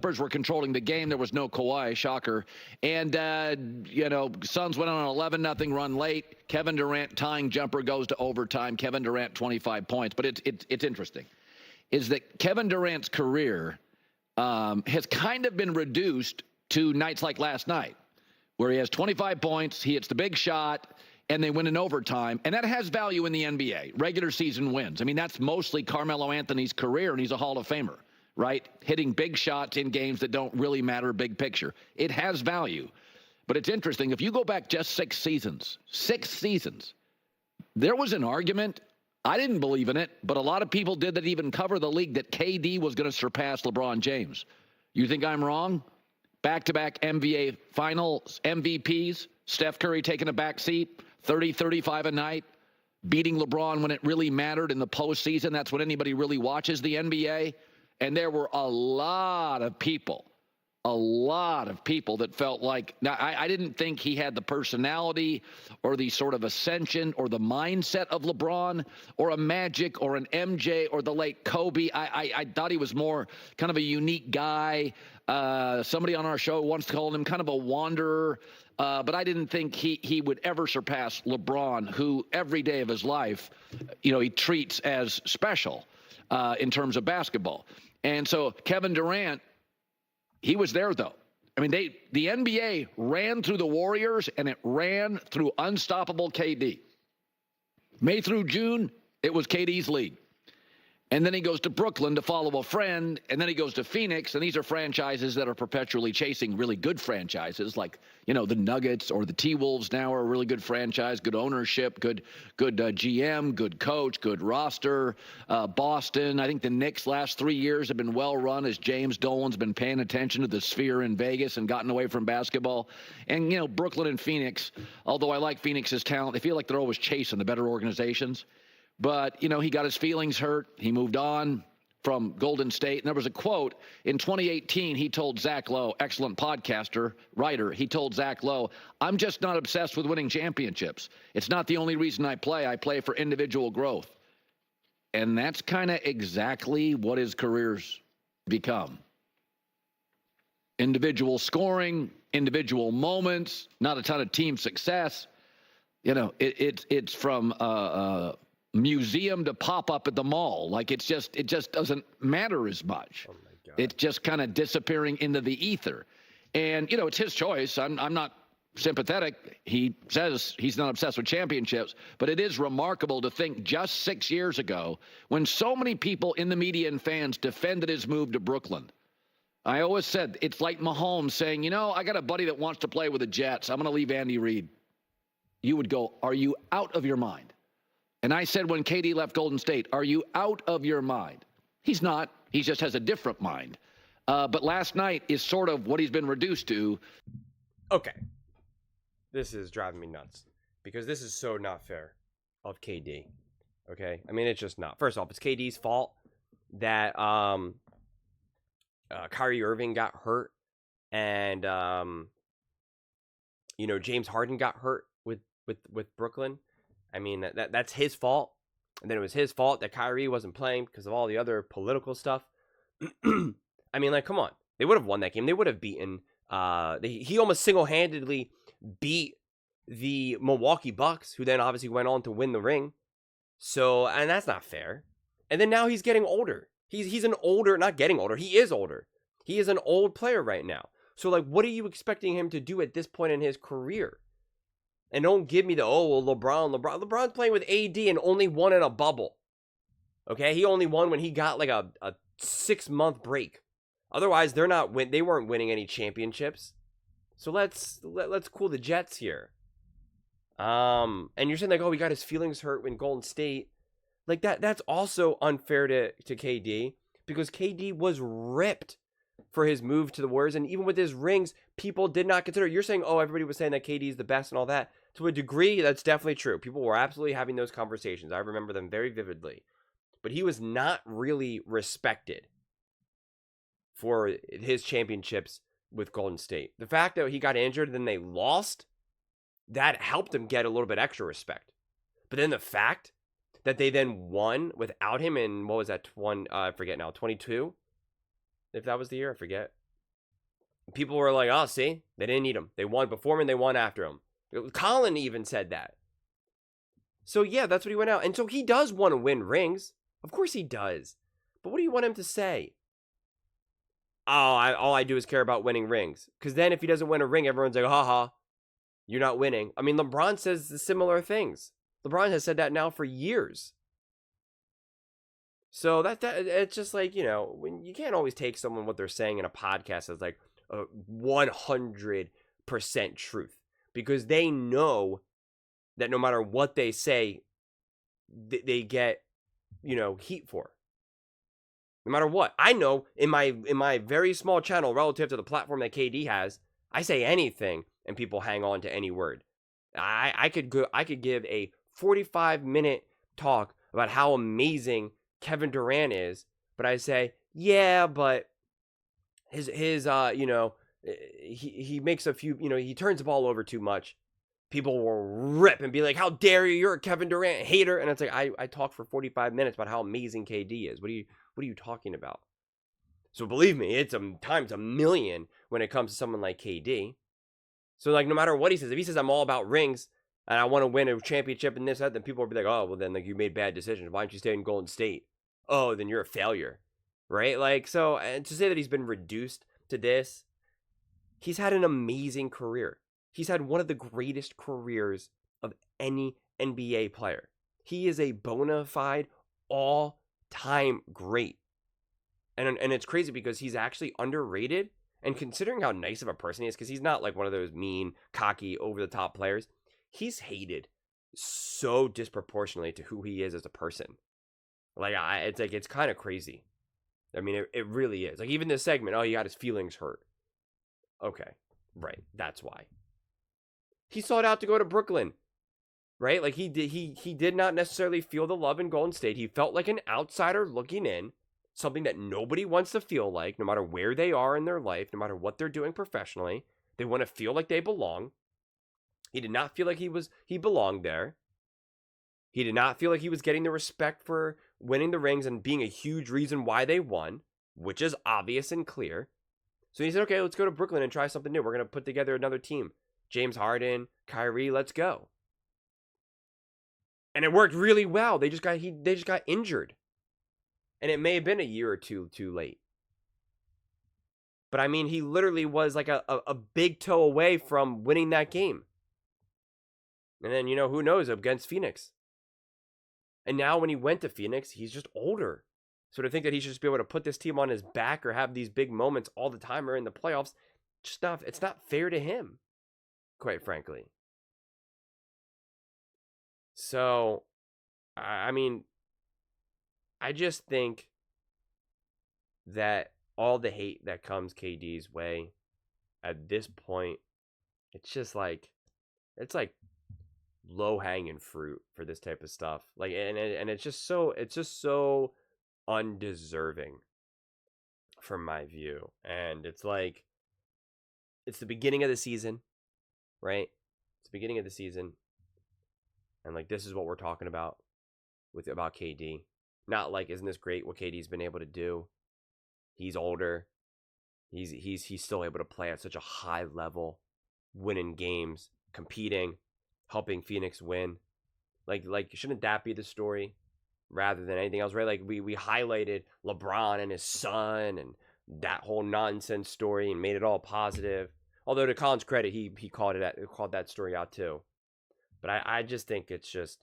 Clippers were controlling the game. There was no Kawhi, shocker. And, Suns went on an 11-0 run late. Kevin Durant tying jumper goes to overtime. Kevin Durant, 25 points. But it's interesting, is that Kevin Durant's career has kind of been reduced to nights like last night, where he has 25 points, he hits the big shot, and they win in overtime. And that has value in the NBA, regular season wins. I mean, that's mostly Carmelo Anthony's career, and he's a Hall of Famer, right? Hitting big shots in games that don't really matter big picture. It has value. But it's interesting, if you go back just 6 seasons, there was an argument, I didn't believe in it, but a lot of people did that even cover the league, that KD was going to surpass LeBron James. You think I'm wrong? Back-to-back NBA Finals MVPs, Steph Curry taking a back seat, 30, 35 a night, beating LeBron when it really mattered in the postseason. That's when anybody really watches the NBA. And there were a lot of people that felt like, now I didn't think he had the personality or the sort of ascension or the mindset of LeBron or a Magic or an MJ or the late Kobe. I thought he was more kind of a unique guy. Somebody on our show once called him kind of a wanderer, but I didn't think he would ever surpass LeBron, who every day of his life, he treats as special in terms of basketball. And so Kevin Durant, he was there, though. I mean, the NBA ran through the Warriors, and it ran through unstoppable KD. May through June, it was KD's league. And then he goes to Brooklyn to follow a friend, and then he goes to Phoenix, and these are franchises that are perpetually chasing really good franchises, like, the Nuggets or the T-Wolves now are a really good franchise, good ownership, good GM, good coach, good roster. Boston, I think the Knicks last 3 years have been well run as James Dolan's been paying attention to the Sphere in Vegas and gotten away from basketball. And, Brooklyn and Phoenix, although I like Phoenix's talent, I feel like they're always chasing the better organizations. But, he got his feelings hurt. He moved on from Golden State. And there was a quote in 2018. He told Zach Lowe, excellent podcaster, writer. He told Zach Lowe, "I'm just not obsessed with winning championships. It's not the only reason I play. I play for individual growth." And that's kind of exactly what his career's become. Individual scoring, individual moments, not a ton of team success. It's from museum to pop up at the mall. Like it just doesn't matter as much. Oh my God. It's just kind of disappearing into the ether. And, it's his choice. I'm not sympathetic. He says he's not obsessed with championships, but it is remarkable to think just 6 years ago, when so many people in the media and fans defended his move to Brooklyn. I always said it's like Mahomes saying, I got a buddy that wants to play with the Jets. I'm going to leave Andy Reid. You would go, are you out of your mind? And I said when KD left Golden State, are you out of your mind? He's not. He just has a different mind. But last night is sort of what he's been reduced to. Okay. This is driving me nuts because this is so not fair of KD. Okay? I mean, it's just not. First off, it's KD's fault that Kyrie Irving got hurt and, James Harden got hurt with Brooklyn. I mean, that's his fault. And then it was his fault that Kyrie wasn't playing because of all the other political stuff. I mean, come on. They would have won that game. They would have beaten. He almost single-handedly beat the Milwaukee Bucks, who then obviously went on to win the ring. So, and that's not fair. And then now he's getting older. He's an older, not getting older. He is older. He is an old player right now. So, what are you expecting him to do at this point in his career? And don't give me the, LeBron's playing with AD and only won in a bubble. Okay, he only won when he got a 6-month break. Otherwise, they weren't winning any championships. So let's cool the jets here. And you're saying he got his feelings hurt when Golden State. That's also unfair to KD because KD was ripped for his move to the Warriors, and even with his rings, people did not consider. You're saying, everybody was saying that KD is the best and all that. To a degree, that's definitely true. People were absolutely having those conversations. I remember them very vividly. But he was not really respected for his championships with Golden State. The fact that he got injured and then they lost, that helped him get a little bit extra respect. But then the fact that they then won without him in, what was that, I forget now, 22? If that was the year, I forget. People were like, oh, see, they didn't need him. They won before him and they won after him. Colin even said that. So, yeah, that's what he went out. And so he does want to win rings. Of course he does. But what do you want him to say? Oh, all I do is care about winning rings. Because then if he doesn't win a ring, everyone's like, haha, you're not winning. I mean, LeBron says the similar things. LeBron has said that now for years. So that it's just like, when you can't always take someone what they're saying in a podcast as like a 100% truth. Because they know that no matter what they say, they get, heat for. No matter what. I know in my very small channel relative to the platform that KD has, I say anything and people hang on to any word. I could give a 45-minute talk about how amazing Kevin Durant is, but I say, yeah, but his he makes a few, he turns the ball over too much. People will rip and be like, how dare you, you're a Kevin Durant hater. And it's like, I talk for 45 minutes about how amazing KD is. What are you talking about? So believe me, it's times a million when it comes to someone like KD. So like, no matter what he says, if he says I'm all about rings and I want to win a championship and this, that, then people will be like, oh, well then like you made bad decisions. Why don't you stay in Golden State? Oh, then you're a failure. Right? Like, so, and to say that he's been reduced to this, he's had an amazing career. He's had one of the greatest careers of any NBA player. He is a bona fide all-time great. And it's crazy because he's actually underrated. And considering how nice of a person he is, because he's not like one of those mean, cocky, over-the-top players, he's hated so disproportionately to who he is as a person. Like, it's kind of crazy. I mean, it really is. Like, even this segment, oh, he got his feelings hurt. Okay, right, that's why. He sought out to go to Brooklyn, right? Like, he did not necessarily feel the love in Golden State. He felt like an outsider looking in, something that nobody wants to feel like, no matter where they are in their life, no matter what they're doing professionally. They want to feel like they belong. He did not feel like he belonged there. He did not feel like he was getting the respect for winning the rings and being a huge reason why they won, which is obvious and clear. So he said, okay, let's go to Brooklyn and try something new. We're going to put together another team. James Harden, Kyrie, let's go. And it worked really well. They just got injured. And it may have been a year or two too late. But I mean, he literally was like a big toe away from winning that game. And then, who knows, against Phoenix. And now when he went to Phoenix, he's just older. So to think that he should just be able to put this team on his back or have these big moments all the time or in the playoffs, it's not fair to him, quite frankly. So, I mean, I just think that all the hate that comes KD's way at this point, it's like low-hanging fruit for this type of stuff. Like, and it's just so undeserving from my view. And it's like, it's the beginning of the season, right? It's the beginning of the season. And like, this is what we're talking about about KD. Not like, isn't this great what KD's been able to do? He's older. He's still able to play at such a high level, winning games, competing, helping Phoenix win. Like shouldn't that be the story rather than anything else, right? Like we highlighted LeBron and his son and that whole nonsense story and made it all positive. Although to Colin's credit, he called that story out too. But I just think it's just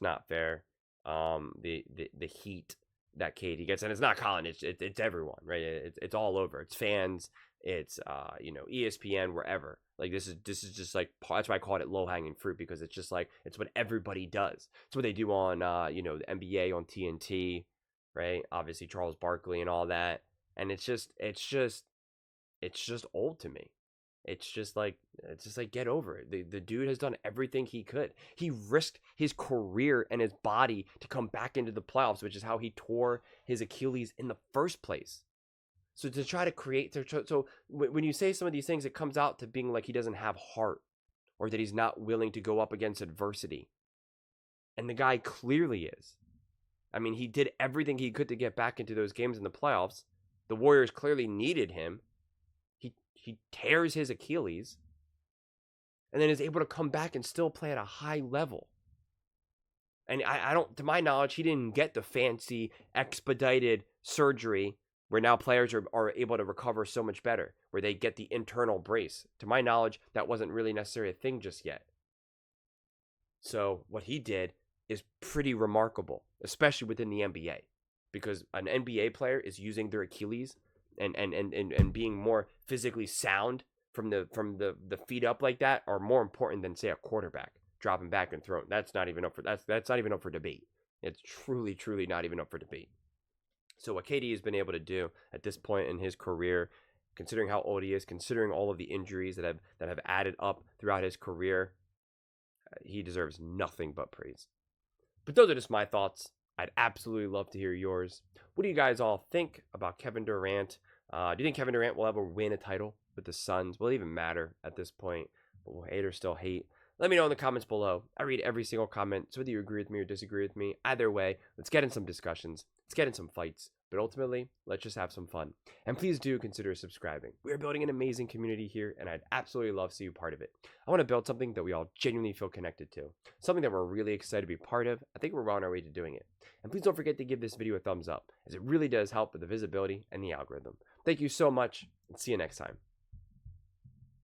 not fair. The heat that KD gets, and it's not Colin, it's everyone, right? It's all over. It's fans, it's ESPN, wherever. Like this is just like, that's why I called it low hanging fruit, because it's just like, it's what everybody does. It's what they do on the NBA on TNT, right? Obviously Charles Barkley and all that, and it's just old to me. It's just like get over it. The dude has done everything he could. He risked his career and his body to come back into the playoffs, which is how he tore his Achilles in the first place. So to try to create, so when you say some of these things, it comes out to being like he doesn't have heart, or that he's not willing to go up against adversity. And the guy clearly is. I mean, he did everything he could to get back into those games in the playoffs. The Warriors clearly needed him. he tears his Achilles and then is able to come back and still play at a high level. And I don't, to my knowledge, he didn't get the fancy expedited surgery where now players are able to recover so much better, where they get the internal brace. To my knowledge, that wasn't really necessarily a thing just yet. So what he did is pretty remarkable, especially within the NBA, because an NBA player is using their Achilles and being more physically sound from the feet up like that are more important than, say, a quarterback dropping back and throwing. That's not even up for debate. It's truly not even up for debate. So what KD has been able to do at this point in his career, considering how old he is, considering all of the injuries that have added up throughout his career, he deserves nothing but praise. But those are just my thoughts. I'd absolutely love to hear yours. What do you guys all think about Kevin Durant? Do you think Kevin Durant will ever win a title with the Suns? Will it even matter at this point? But will haters still hate? Let me know in the comments below. I read every single comment, so whether you agree with me or disagree with me, either way, let's get in some discussions. Let's get in some fights. But ultimately, let's just have some fun. And please do consider subscribing. We are building an amazing community here, and I'd absolutely love to see you part of it. I want to build something that we all genuinely feel connected to. Something that we're really excited to be part of. I think we're on our way to doing it. And please don't forget to give this video a thumbs up, as it really does help with the visibility and the algorithm. Thank you so much, and see you next time.